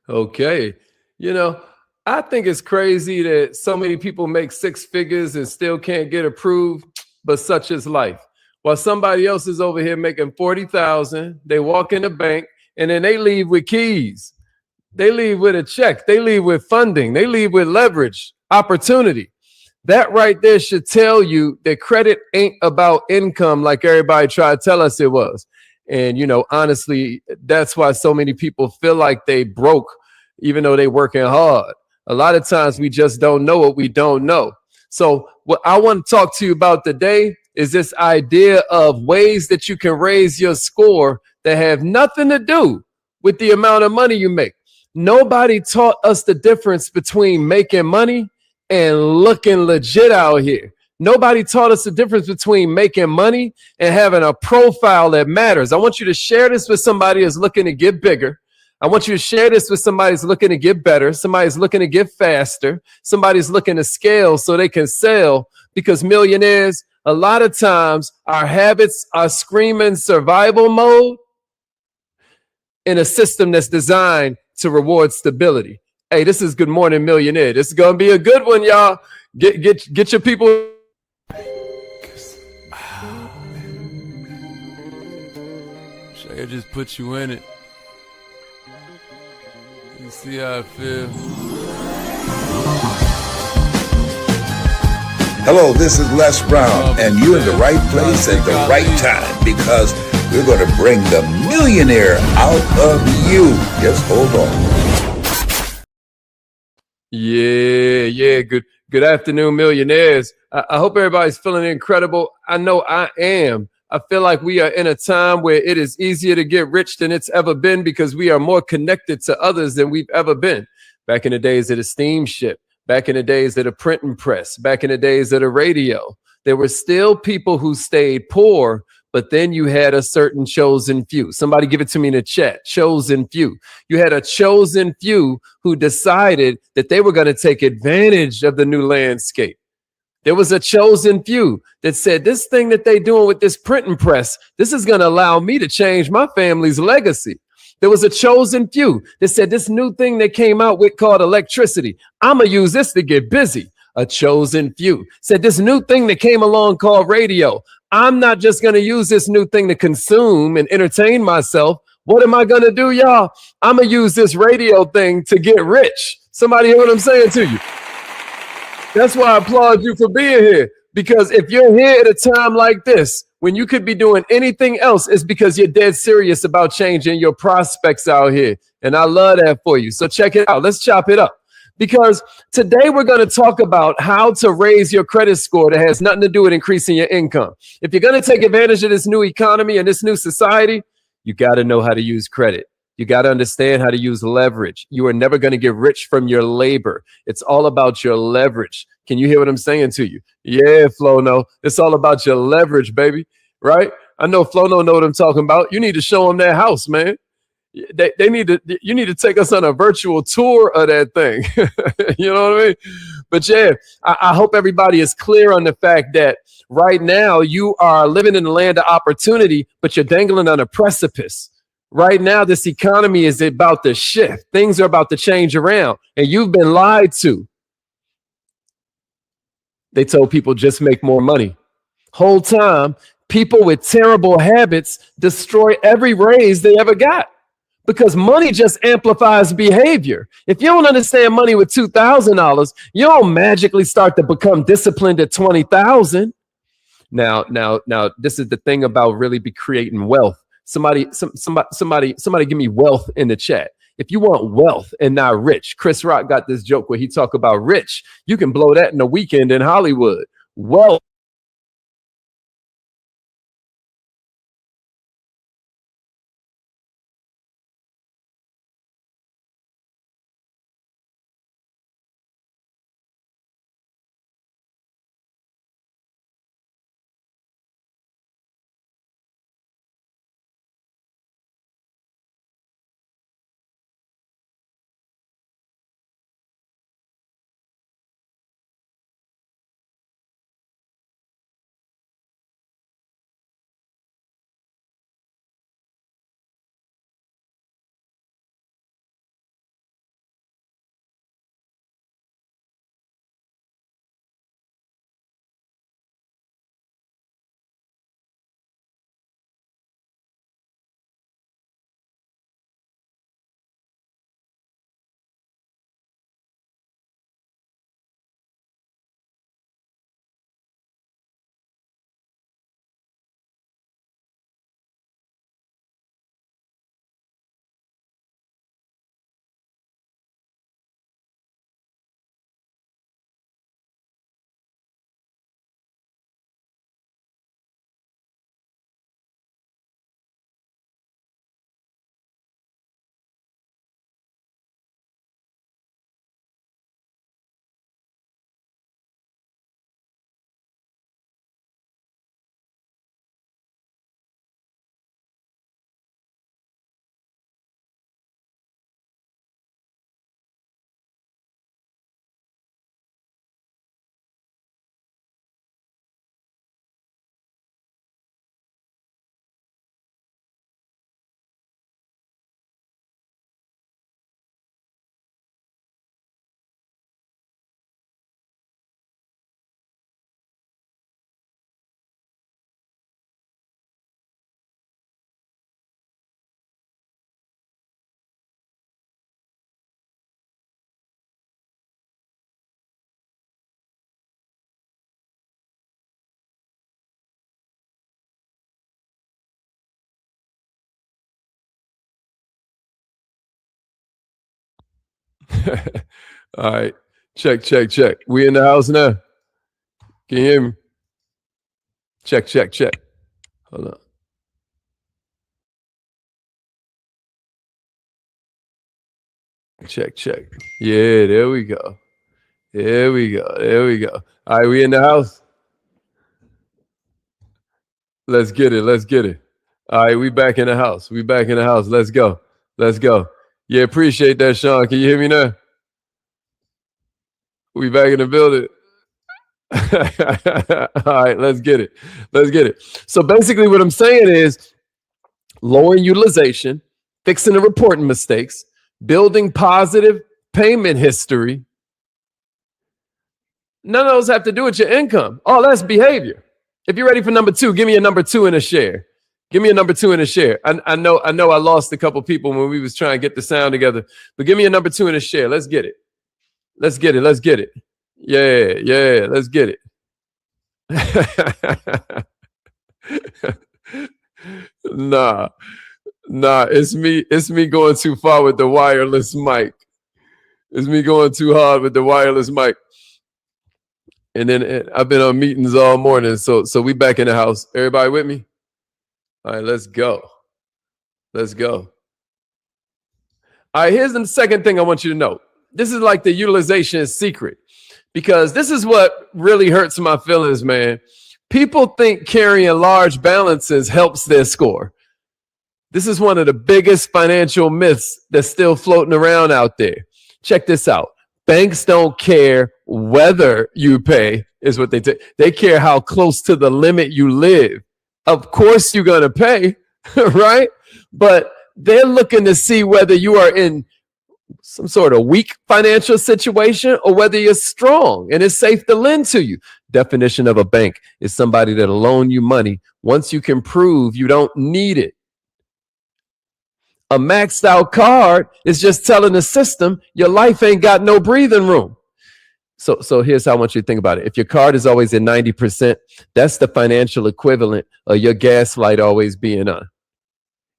Okay. You know, I think it's crazy that so many people make six figures and still can't get approved, but such is life. While somebody else is over here making 40,000, they walk in the bank and then they leave with keys. They leave with a check. They leave with funding. They leave with leverage, opportunity. That right there should tell you that credit ain't about income like everybody tried to tell us it was. And honestly, that's why so many people feel like they broke, even though they working hard. A lot of times we just don't know what we don't know. So what I want to talk to you about today is this idea of ways that you can raise your score that have nothing to do with the amount of money you make. Nobody taught us the difference between making money and looking legit out here. Nobody taught us the difference between making money and having a profile that matters. I want you to share this with somebody who's looking to get bigger. I want you to share this with somebody who's looking to get better, somebody's looking to get faster, somebody's looking to scale so they can sell, because millionaires, a lot of times our habits are screaming survival mode in a system that's designed to reward stability. Hey, this is Good Morning Millionaire. This is gonna be a good one, y'all. Get your people. Should I just put you in it? You see how I feel? Hello, this is Les Brown, and you're in the right place at the right time, because we're going to bring the millionaire out of you. Just hold on. Yeah. Good afternoon, millionaires. I hope everybody's feeling incredible. I know I am. I feel like we are in a time where it is easier to get rich than it's ever been, because we are more connected to others than we've ever been. Back in the days of the steamship, back in the days of the printing press, back in the days of the radio, there were still people who stayed poor, but then you had a certain chosen few. Somebody give it to me in the chat. Chosen few. You had a chosen few who decided that they were going to take advantage of the new landscape. There was a chosen few that said, this thing that they're doing with this printing press, this is going to allow me to change my family's legacy. There was a chosen few that said, this new thing that came out with called electricity, I'm going to use this to get busy. A chosen few said, this new thing that came along called radio, I'm not just going to use this new thing to consume and entertain myself. What am I going to do, y'all? I'm going to use this radio thing to get rich. Somebody hear what I'm saying to you? That's why I applaud you for being here, because if you're here at a time like this, when you could be doing anything else, it's because you're dead serious about changing your prospects out here. And I love that for you. So check it out. Let's chop it up, because today we're going to talk about how to raise your credit score that has nothing to do with increasing your income. If you're going to take advantage of this new economy and this new society, you got to know how to use credit. You got to understand how to use leverage. You are never going to get rich from your labor. It's all about your leverage. Can you hear what I'm saying to you? Yeah, Flono. It's all about your leverage, baby. Right? I know Flono know what I'm talking about. You need to show them that house, man. They need to. You need to take us on a virtual tour of that thing. You know what I mean? But yeah, I hope everybody is clear on the fact that right now you are living in the land of opportunity, but you're dangling on a precipice. Right now, this economy is about to shift. Things are about to change around, and you've been lied to. They told people just make more money. Whole time, people with terrible habits destroy every raise they ever got, because money just amplifies behavior. If you don't understand money with $2,000, you don't magically start to become disciplined at 20,000. Now, this is the thing about really be creating wealth. Somebody give me wealth in the chat. If you want wealth and not rich, Chris Rock got this joke where he talk about rich. You can blow that in a weekend in Hollywood. Wealth. All right. Check, check, check. We in the house now. Can you hear me? Check, check, check. Hold on. Check, check. Yeah, there we go. There we go. There we go. All right, we in the house. Let's get it. Let's get it. All right, we back in the house. We back in the house. Let's go. Let's go. Yeah, appreciate that, Sean. Can you hear me now? We back in the building. All right, let's get it. Let's get it. So basically what I'm saying is lowering utilization, fixing the reporting mistakes, building positive payment history. None of those have to do with your income. Oh, that's behavior. If you're ready for number 2, give me a number 2 and a share. Give me a number 2 and a share. I know I lost a couple people when we was trying to get the sound together, but give me a number 2 and a share. Let's get it. Let's get it. Let's get it. Yeah, yeah, let's get it. Nah, it's me going too far with the wireless mic. It's me going too hard with the wireless mic. And then I've been on meetings all morning. So we back in the house. Everybody with me? All right, let's go. Let's go. All right, here's the second thing I want you to know. This is like the utilization secret, because this is what really hurts my feelings, man. People think carrying large balances helps their score. This is one of the biggest financial myths that's still floating around out there. Check this out. Banks don't care whether you pay, is what they care how close to the limit you live. Of course you're going to pay, right? But they're looking to see whether you are in some sort of weak financial situation or whether you're strong and it's safe to lend to you. Definition of a bank is somebody that'll loan you money once you can prove you don't need it. A maxed out card is just telling the system your life ain't got no breathing room. So here's how I want you to think about it. If your card is always at 90%, that's the financial equivalent of your gas light always being on.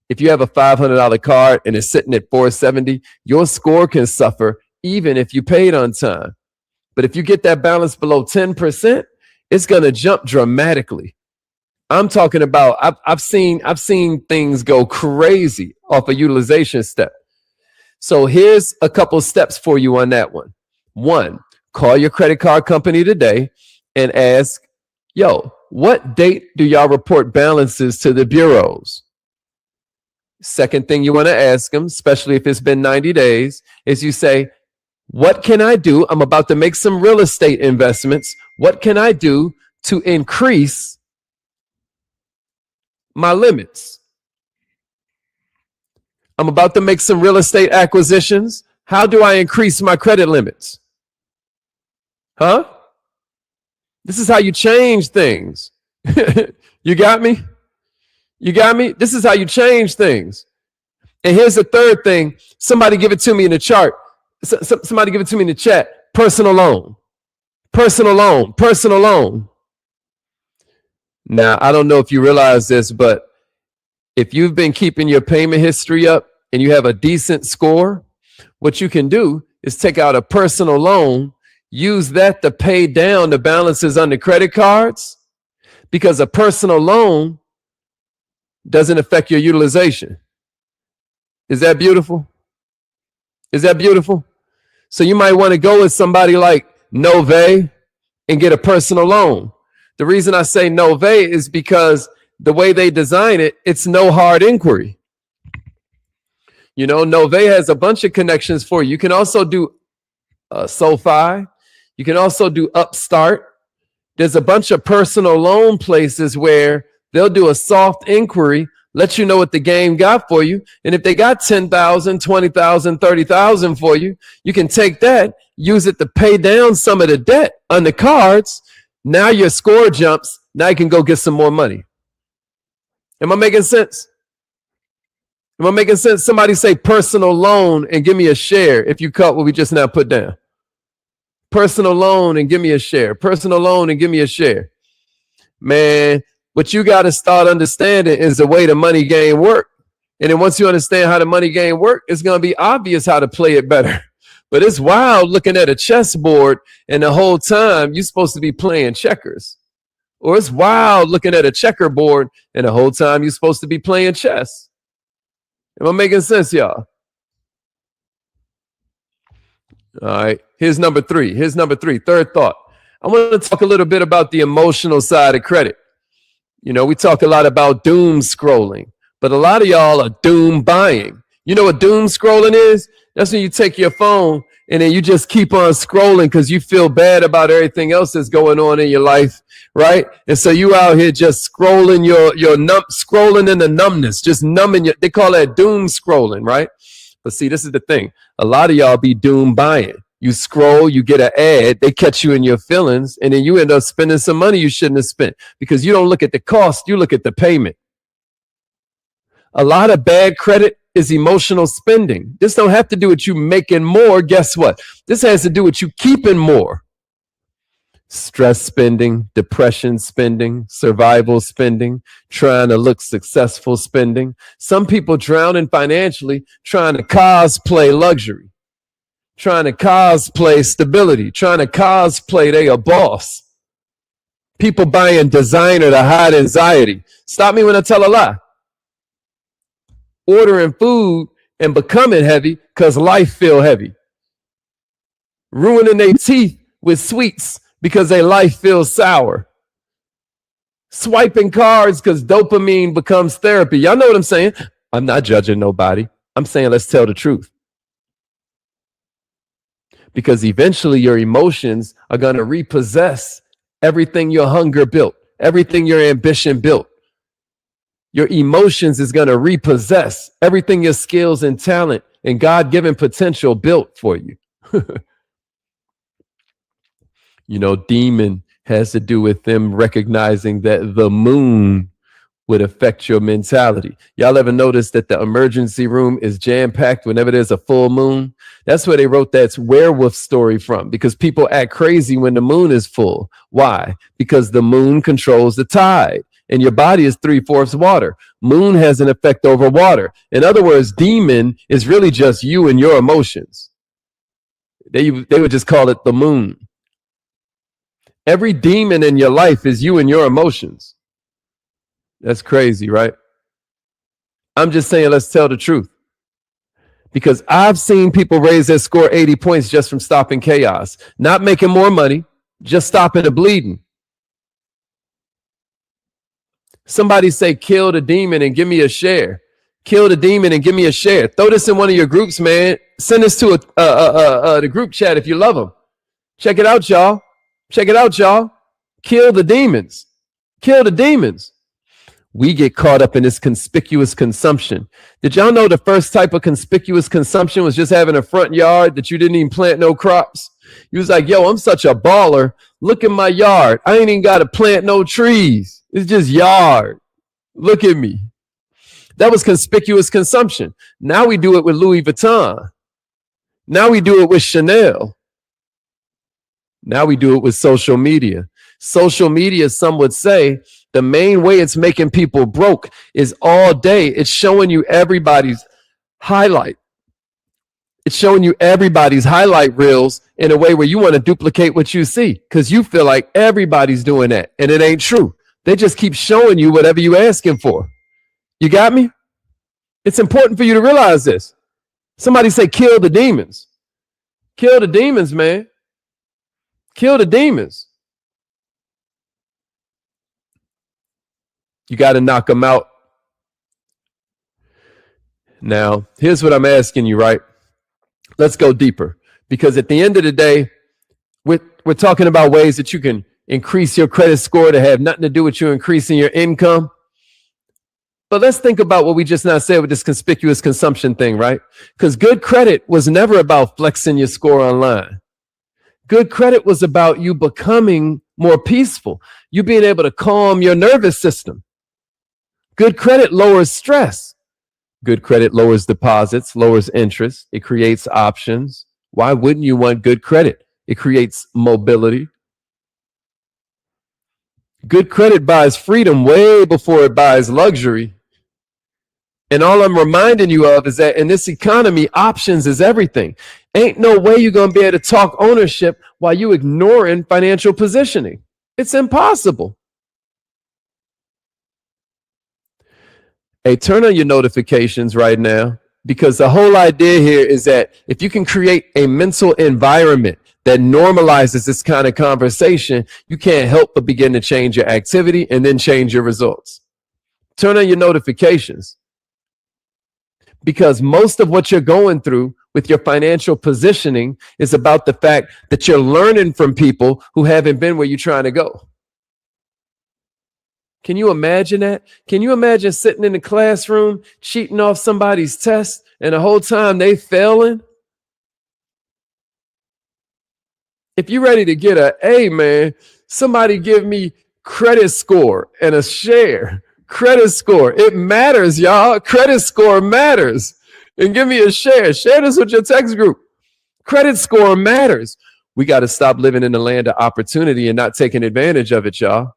If you have a $500 card and it's sitting at 470, your score can suffer even if you paid on time. But if you get that balance below 10%, it's going to jump dramatically. I'm talking about, I've seen things go crazy off a utilization step. So here's a couple steps for you on that one. 1, call your credit card company today and ask, yo, what date do y'all report balances to the bureaus? Second thing you want to ask them, especially if it's been 90 days, is you say, what can I do? I'm about to make some real estate investments. What can I do to increase my limits? I'm about to make some real estate acquisitions. How do I increase my credit limits? Huh? This is how you change things. You got me? You got me? This is how you change things. And here's the third thing. Somebody give it to me in the chart. Somebody give it to me in the chat. Personal loan. Personal loan. Personal loan. Now, I don't know if you realize this, but if you've been keeping your payment history up and you have a decent score, what you can do is take out a personal loan, use that to pay down the balances on the credit cards, because a personal loan doesn't affect your utilization. Is that beautiful? Is that beautiful? So you might want to go with somebody like Nove and get a personal loan. The reason I say Nove is because the way they design it, it's no hard inquiry. You know, Nove has a bunch of connections for you. You can also do SoFi. You can also do Upstart. There's a bunch of personal loan places where they'll do a soft inquiry, let you know what the game got for you. And if they got 10,000, 20,000, 30,000 for you, you can take that, use it to pay down some of the debt on the cards. Now your score jumps. Now you can go get some more money. Am I making sense? Am I making sense? Somebody say personal loan and give me a share if you caught what we just now put down. Personal loan and give me a share. Personal loan and give me a share. Man, what you got to start understanding is the way the money game work. And then once you understand how the money game work, it's going to be obvious how to play it better. But it's wild looking at a chessboard and the whole time you're supposed to be playing checkers. Or it's wild looking at a checkerboard and the whole time you're supposed to be playing chess. Am I making sense, y'all? All right. Here's number three. Third thought. I want to talk a little bit about the emotional side of credit. You know, we talk a lot about doom scrolling, but a lot of y'all are doom buying. You know what doom scrolling is? That's when you take your phone and then you just keep on scrolling because you feel bad about everything else that's going on in your life, right? And so you out here just scrolling scrolling in the numbness, just numbing they call that doom scrolling, right? But see, this is the thing. A lot of y'all be doom buying. You scroll, you get an ad, they catch you in your feelings, and then you end up spending some money you shouldn't have spent because you don't look at the cost, you look at the payment. A lot of bad credit is emotional spending. This don't have to do with you making more. Guess what? This has to do with you keeping more. Stress spending, depression spending, survival spending, trying to look successful spending. Some people drowning financially trying to cosplay luxury, trying to cosplay stability, trying to cosplay they a boss. People buying designer to hide anxiety. Stop me when I tell a lie. Ordering food and becoming heavy because life feel heavy. Ruining their teeth with sweets because their life feels sour. Swiping cards because dopamine becomes therapy. Y'all know what I'm saying? I'm not judging nobody. I'm saying let's tell the truth. Because eventually your emotions are going to repossess everything your hunger built, everything your ambition built. Your emotions is going to repossess everything your skills and talent and God-given potential built for you. You know, demon has to do with them recognizing that the moon would affect your mentality. Y'all ever notice that the emergency room is jam-packed whenever there's a full moon? That's where they wrote that werewolf story from, because people act crazy when the moon is full. Why? Because the moon controls the tide. And your body is 3/4 water. Moon has an effect over water. In other words, demon is really just you and your emotions. They would just call it the moon. Every demon in your life is you and your emotions. That's crazy, right? I'm just saying, let's tell the truth. Because I've seen people raise their score 80 points just from stopping chaos, not making more money, just stopping the bleeding. Somebody say, kill the demon and give me a share. Kill the demon and give me a share. Throw this in one of your groups, man. Send this to the group chat if you love them. Check it out, y'all. Check it out, y'all. Kill the demons. Kill the demons. We get caught up in this conspicuous consumption. Did y'all know the first type of conspicuous consumption was just having a front yard that you didn't even plant no crops? You was like, yo, I'm such a baller. Look at my yard. I ain't even got to plant no trees. It's just yard. Look at me. That was conspicuous consumption. Now we do it with Louis Vuitton. Now we do it with Chanel. Now we do it with social media. Social media, some would say, the main way it's making people broke is all day. It's showing you everybody's highlight. It's showing you everybody's highlight reels in a way where you want to duplicate what you see because you feel like everybody's doing that, and it ain't true. They just keep showing you whatever you asking for. You got me? It's important for you to realize this. Somebody say, kill the demons. Kill the demons, man. Kill the demons. You got to knock them out. Now, here's what I'm asking you, right? Let's go deeper, because at the end of the day, we're talking about ways that you can increase your credit score to have nothing to do with you increasing your income. But let's think about what we just now said with this conspicuous consumption thing, right? Because good credit was never about flexing your score online. Good credit was about you becoming more peaceful, you being able to calm your nervous system. Good credit lowers stress. Good credit lowers deposits, lowers interest. It creates options. Why wouldn't you want good credit? It creates mobility. Good credit buys freedom way before it buys luxury. And all I'm reminding you of is that in this economy, options is everything. Ain't no way you're going to be able to talk ownership while you ignoring financial positioning. It's impossible. Hey, turn on your notifications right now, because the whole idea here is that if you can create a mental environment that normalizes this kind of conversation, you can't help but begin to change your activity and then change your results. Turn on your notifications, because most of what you're going through with your financial positioning is about the fact that you're learning from people who haven't been where you're trying to go. Can you imagine that? Can you imagine sitting in the classroom, cheating off somebody's test, and the whole time they failing? If you're ready to get an A, man, somebody give me credit score and a share. Credit score. It matters, y'all. Credit score matters. And give me a share. Share this with your text group. Credit score matters. We got to stop living in the land of opportunity and not taking advantage of it, y'all.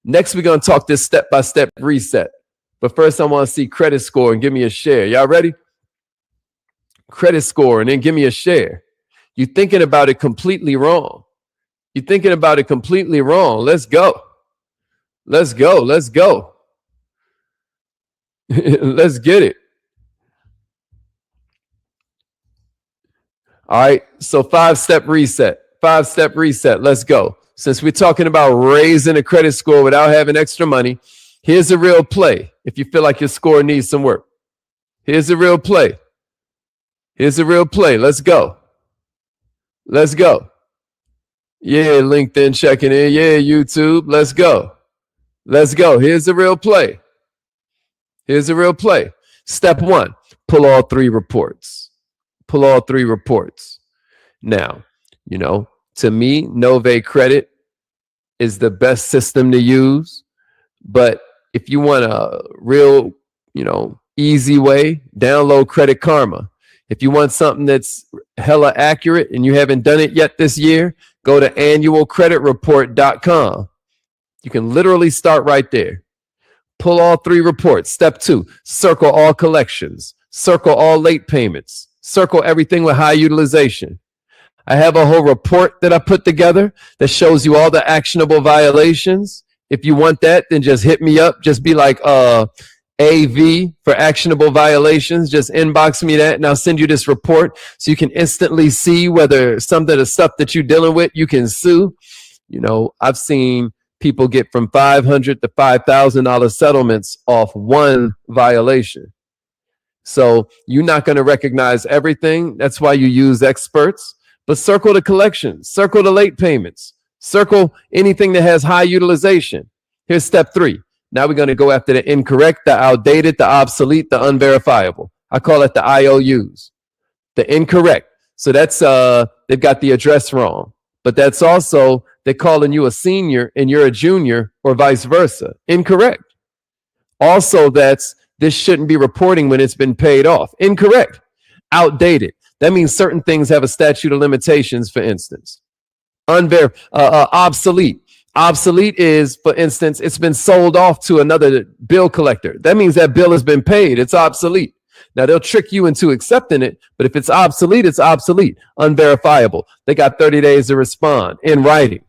Next, we're going to talk this step-by-step reset. But first, I want to see credit score and give me a share. Y'all ready? Credit score and then give me a share. You're thinking about it completely wrong. You're thinking about it completely wrong. Let's go. Let's go. Let's go. Let's get it. All right. So 5-step reset. 5-step reset. Let's go. Since we're talking about raising a credit score without having extra money, here's a real play. If you feel like your score needs some work, here's a real play. Here's a real play. Let's go. Let's go. Yeah, LinkedIn checking in. Yeah, YouTube. Let's go. Let's go. Here's a real play. Here's a real play. Step 1, pull all 3 reports. Pull all 3 reports. Now, to me, Nove Credit is the best system to use. But if you want a real, easy way, download Credit Karma. If you want something that's hella accurate and you haven't done it yet this year, go to annualcreditreport.com. You can literally start right there. Pull all 3 reports. Step 2, circle all collections, circle all late payments, circle everything with high utilization. I have a whole report that I put together that shows you all the actionable violations. If you want that, then just hit me up. Just be like AV for actionable violations. Just inbox me that and I'll send you this report so you can instantly see whether some of the stuff that you're dealing with you can sue. I've seen people get from $500 to $5,000 settlements off one violation. So you're not going to recognize everything. That's why you use experts. But circle the collections, circle the late payments, circle anything that has high utilization. Here's step 3. Now we're going to go after the incorrect, the outdated, the obsolete, the unverifiable. I call it the IOUs. The incorrect. So that's they've got the address wrong. But that's also they're calling you a senior and you're a junior or vice versa. Incorrect. Also, that's this shouldn't be reporting when it's been paid off. Incorrect. Outdated. That means certain things have a statute of limitations, for instance. Obsolete. Obsolete is, for instance, it's been sold off to another bill collector. That means that bill has been paid. It's obsolete. Now, they'll trick you into accepting it, but if it's obsolete, it's obsolete. Unverifiable. They got 30 days to respond in writing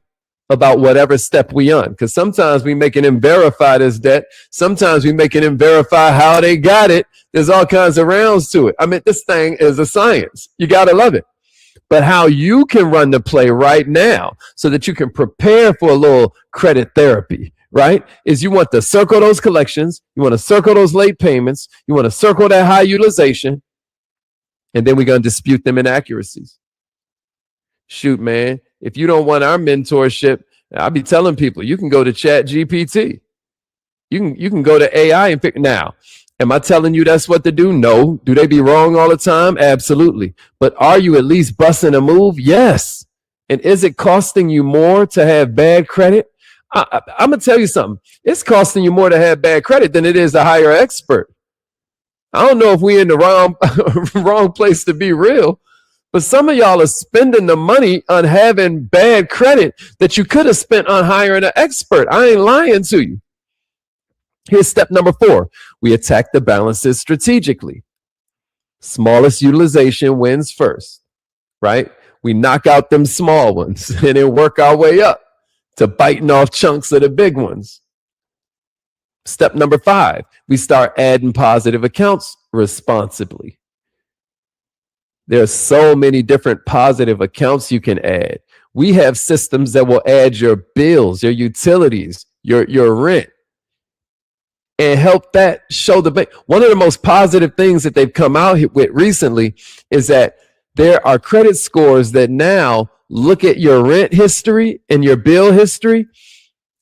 about whatever step we on. Because sometimes we making them verify this debt. Sometimes we making them verify how they got it. There's all kinds of rounds to it. I mean, this thing is a science. You got to love it. But how you can run the play right now so that you can prepare for a little credit therapy, right? Is you want to circle those collections. You want to circle those late payments. You want to circle that high utilization. And then we're going to dispute them inaccuracies. Shoot, man. If you don't want our mentorship, I'll be telling people you can go to ChatGPT. You can go to AI and pick now. Am I telling you that's what to do? No. Do they be wrong all the time? Absolutely. But are you at least busting a move? Yes. And is it costing you more to have bad credit? I'm going to tell you something. It's costing you more to have bad credit than it is to hire an expert. I don't know if we're in the wrong place to be real, but some of y'all are spending the money on having bad credit that you could have spent on hiring an expert. I ain't lying to you. Here's step number 4. We attack the balances strategically. Smallest utilization wins first, right? We knock out them small ones and then work our way up to biting off chunks of the big ones. Step number 5, we start adding positive accounts responsibly. There are so many different positive accounts you can add. We have systems that will add your bills, your utilities, your rent, and help that show the bank. One of the most positive things that they've come out with recently is that there are credit scores that now look at your rent history and your bill history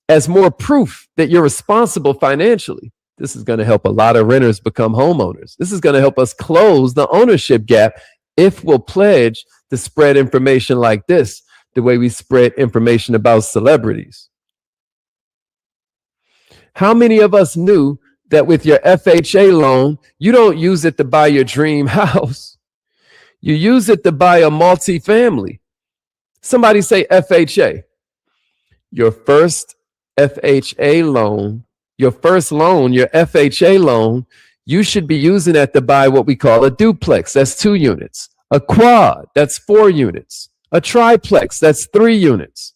as more proof that you're responsible financially. This is going to help a lot of renters become homeowners. This is going to help us close the ownership gap if we'll pledge to spread information like this, the way we spread information about celebrities. How many of us knew that with your FHA loan, you don't use it to buy your dream house? You use it to buy a multifamily. Somebody say FHA. Your first FHA loan, your first loan, your FHA loan, you should be using that to buy what we call a duplex. That's 2 units. A quad, that's 4 units. A triplex, that's 3 units.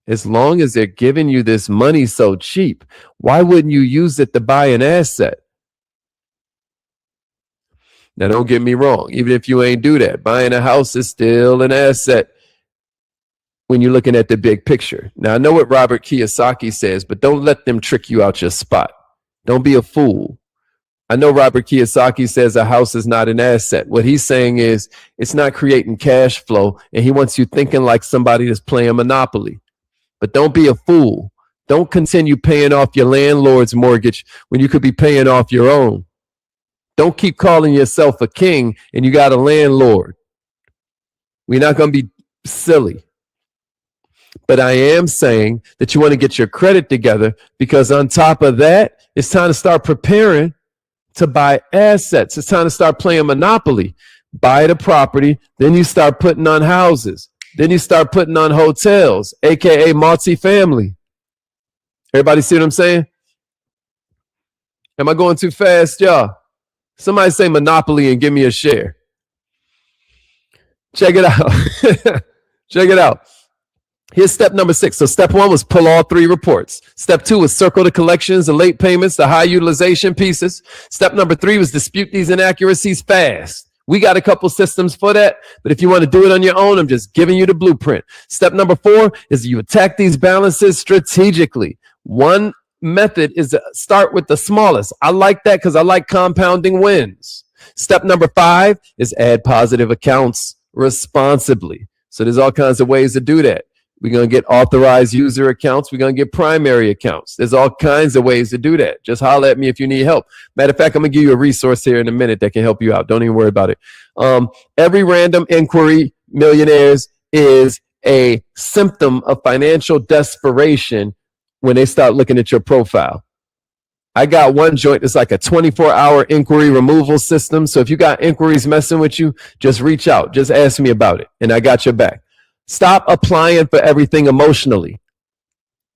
As long as they're giving you this money so cheap, why wouldn't you use it to buy an asset? Now, don't get me wrong. Even if you ain't do that, buying a house is still an asset when you're looking at the big picture. Now, I know what Robert Kiyosaki says, but don't let them trick you out your spot. Don't be a fool. I know Robert Kiyosaki says a house is not an asset. What he's saying is it's not creating cash flow, and he wants you thinking like somebody that's playing Monopoly. But don't be a fool. Don't continue paying off your landlord's mortgage when you could be paying off your own. Don't keep calling yourself a king and you got a landlord. We're not going to be silly. But I am saying that you want to get your credit together, because on top of that, it's time to start preparing to buy assets. It's time to start playing Monopoly. Buy the property, then you start putting on houses. Then you start putting on hotels, aka multifamily. Everybody see what I'm saying? Am I going too fast, y'all? Somebody say Monopoly and give me a share. Check it out. Check it out. Here's step number 6. So step 1 was pull all 3 reports. Step 2 was circle the collections, the late payments, the high utilization pieces. Step number 3 was dispute these inaccuracies fast. We got a couple systems for that, but if you want to do it on your own, I'm just giving you the blueprint. Step number 4 is you attack these balances strategically. One method is to start with the smallest. I like that because I like compounding wins. Step number 5 is add positive accounts responsibly. So there's all kinds of ways to do that. We're going to get authorized user accounts. We're going to get primary accounts. There's all kinds of ways to do that. Just holler at me if you need help. Matter of fact, I'm going to give you a resource here in a minute that can help you out. Don't even worry about it. Every random inquiry, millionaires, is a symptom of financial desperation when they start looking at your profile. I got one joint that's like a 24-hour inquiry removal system. So if you got inquiries messing with you, just reach out. Just ask me about it, and I got your back. Stop applying for everything emotionally.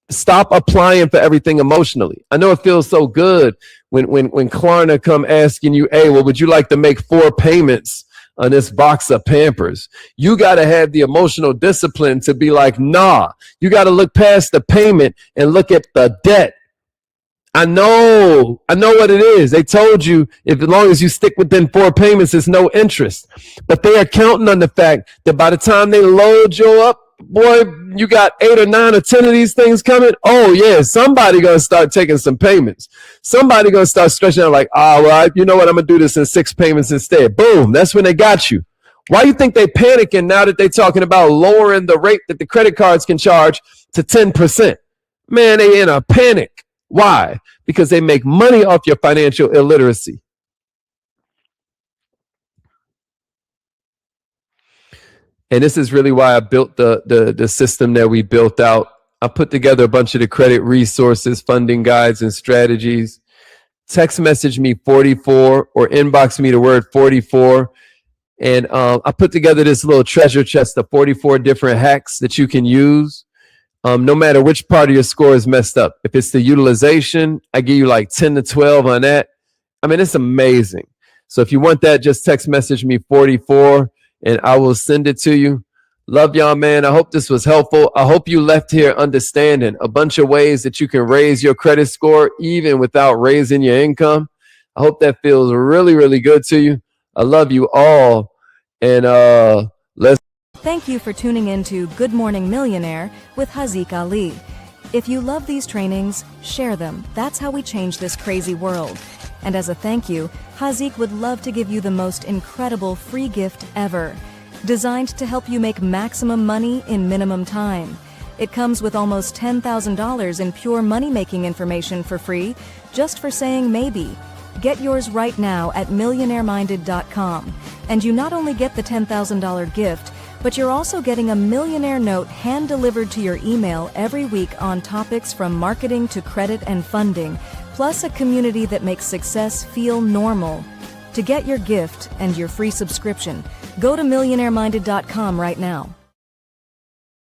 Stop applying for everything emotionally. I know it feels so good when Klarna come asking you, hey, well, would you like to make 4 payments on this box of Pampers? You got to have the emotional discipline to be like, nah, you got to look past the payment and look at the debt. I know what it is. They told you as long as you stick within 4 payments, it's no interest. But they are counting on the fact that by the time they load you up, boy, you got 8 or 9 or 10 of these things coming. Oh yeah, somebody gonna start taking some payments. Somebody gonna start stretching out like, well, you know what? I'm gonna do this in 6 payments instead. Boom, that's when they got you. Why you think they panicking now that they talking about lowering the rate that the credit cards can charge to 10%? Man, they in a panic. Why? Because they make money off your financial illiteracy. And this is really why I built the system that we built out. I put together a bunch of the credit resources, funding guides, and strategies. Text message me 44 or inbox me the word 44. And I put together this little treasure chest of 44 different hacks that you can use. No matter which part of your score is messed up. If it's the utilization, I give you like 10 to 12 on that. I mean, it's amazing. So if you want that, just text message me 44 and I will send it to you. Love y'all, man. I hope this was helpful. I hope you left here understanding a bunch of ways that you can raise your credit score even without raising your income. I hope that feels really, really good to you. I love you all. And let's. Thank you for tuning in to Good Morning Millionaire with Haziq Ali. If you love these trainings, share them. That's how we change this crazy world. And as a thank you, Haziq would love to give you the most incredible free gift ever, designed to help you make maximum money in minimum time. It comes with almost $10,000 in pure money-making information for free, just for saying maybe. Get yours right now at millionaireminded.com. And you not only get the $10,000 gift, but you're also getting a millionaire note hand-delivered to your email every week on topics from marketing to credit and funding, plus a community that makes success feel normal. To get your gift and your free subscription, go to millionaireminded.com right now.